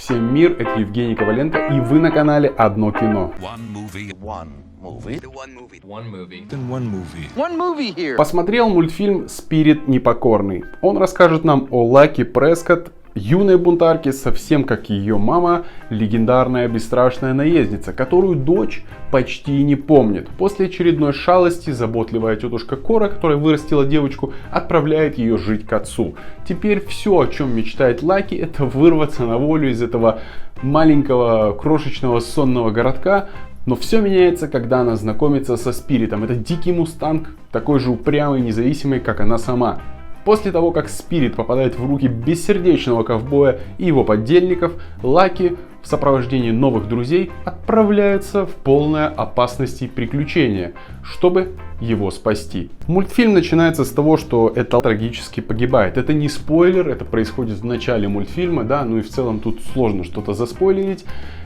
Всем мир, это Евгений Коваленко, и вы на канале Одно кино. Посмотрел мультфильм «Спирит непокорный». Он расскажет нам о Лаки Прескотт, юной бунтарке, совсем как ее мама, легендарная бесстрашная наездница, которую дочь почти не помнит. После очередной шалости заботливая тетушка Кора, которая вырастила девочку, отправляет ее жить к отцу. Теперь все, о чем мечтает Лаки, это вырваться на волю из этого маленького крошечного сонного городка. Но все меняется, когда она знакомится со Спиритом. Это дикий мустанг, такой же упрямый и независимый, как она сама. После того, как Спирит попадает в руки бессердечного ковбоя и его подельников, Лаки в сопровождении новых друзей отправляется в полное опасности и приключения, чтобы его спасти. Мультфильм начинается с того, что это трагически погибает. Это не спойлер, это происходит в начале мультфильма, да, ну и в целом тут сложно что-то заспойлерить,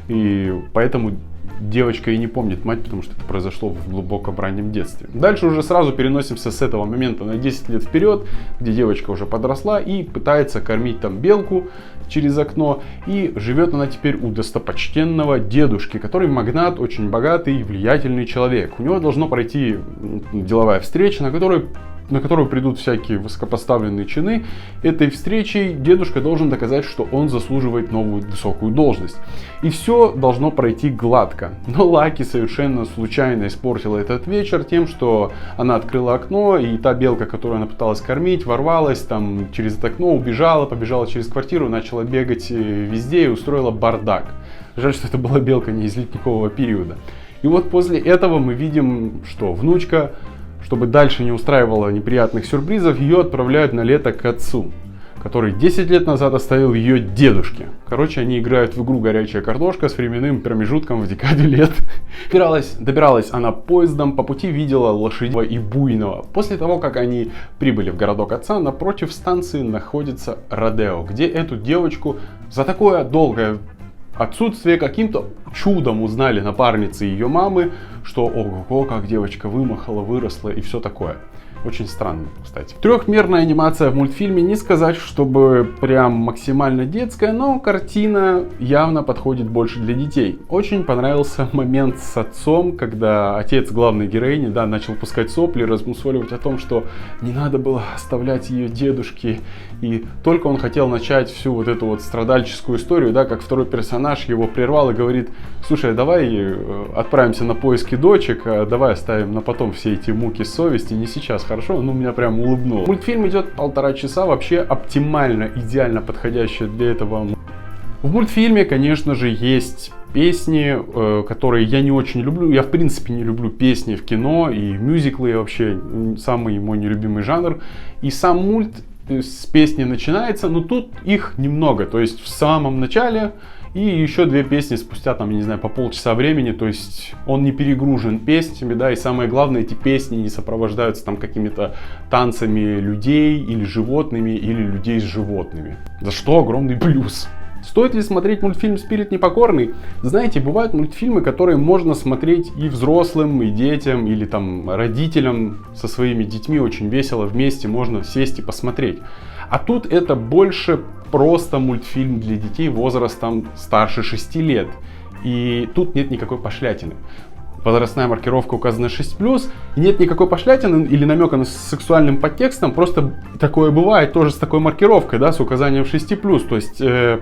и поэтому девочка и не помнит мать, потому что это произошло в глубоком раннем детстве. Дальше уже сразу переносимся с этого момента на 10 лет вперед, где девочка уже подросла и пытается кормить там белку через окно. И живет она теперь у достопочтенного дедушки, который магнат, очень богатый и влиятельный человек. У него должно пройти деловая встреча, на которую придут всякие высокопоставленные чины. Этой встречей дедушка должен доказать, что он заслуживает новую высокую должность. И все должно пройти гладко. Но Лаки совершенно случайно испортила этот вечер тем, что она открыла окно, и та белка, которую она пыталась кормить, ворвалась там через это окно, побежала через квартиру, начала бегать везде и устроила бардак. Жаль, что это была белка не из ледникового периода. И вот после этого мы видим, что внучка, чтобы дальше не устраивала неприятных сюрпризов, ее отправляют на лето к отцу, который 10 лет назад оставил ее дедушке. Короче, они играют в игру «Горячая картошка» с временным промежутком в декаде лет. Добиралась она поездом, по пути видела лошадиного и буйного. После того, как они прибыли в городок отца, напротив станции находится родео, где эту девочку за такое долгое отсутствие каким-то чудом узнали напарницы ее мамы, что ого-го, как девочка вымахала, выросла и все такое. Очень странно, кстати. Трехмерная анимация в мультфильме, не сказать, чтобы прям максимально детская, но картина явно подходит больше для детей. Очень понравился момент с отцом, когда отец главной героини, да, начал пускать сопли, размусоливать о том, что не надо было оставлять ее дедушке. И только он хотел начать всю вот эту вот страдальческую историю, да, как второй персонаж его прервал и говорит: слушай, давай отправимся на поиски дочек, давай оставим на потом все эти муки совести, не сейчас, хорошо? Ну, меня прям улыбнуло. Мультфильм идет 1,5 часа, вообще оптимально, идеально подходящая для этого. В мультфильме, конечно же, есть песни, которые я не очень люблю. Я, в принципе, не люблю песни в кино и мюзиклы, вообще самый мой нелюбимый жанр. И сам мульт с песни начинается, но тут их немного. То есть в самом начале и еще 2 песни спустя, там, я не знаю, по полчаса времени. То есть он не перегружен песнями, да, и самое главное, эти песни не сопровождаются там какими-то танцами людей или животными, или людей с животными. За что огромный плюс. Стоит ли смотреть мультфильм «Спирит непокорный»? Знаете, бывают мультфильмы, которые можно смотреть и взрослым, и детям, или там родителям со своими детьми очень весело вместе можно сесть и посмотреть. А тут это больше просто мультфильм для детей возрастом старше 6 лет. И тут нет никакой пошлятины. Возрастная маркировка указана 6+, нет никакой пошлятины или намека на сексуальным подтекстом, просто такое бывает тоже с такой маркировкой, да, с указанием 6+, то есть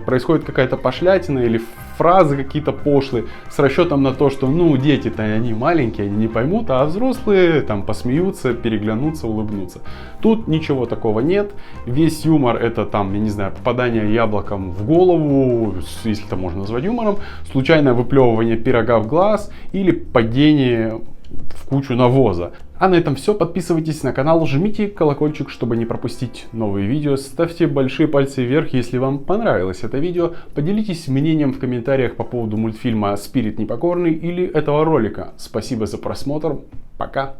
происходит какая-то пошлятина или фразы какие-то пошлые с расчетом на то, что, ну, дети-то они маленькие, они не поймут, а взрослые там посмеются, переглянутся, улыбнутся. Тут ничего такого нет, весь юмор это там, я не знаю, попадание яблоком в голову, если это можно назвать юмором, случайное выплевывание пирога в глаз или падение в кучу навоза. А на этом все. Подписывайтесь на канал, жмите колокольчик, чтобы не пропустить новые видео. Ставьте большие пальцы вверх, если вам понравилось это видео. Поделитесь мнением в комментариях по поводу мультфильма «Спирит непокорный» или этого ролика. Спасибо за просмотр. Пока.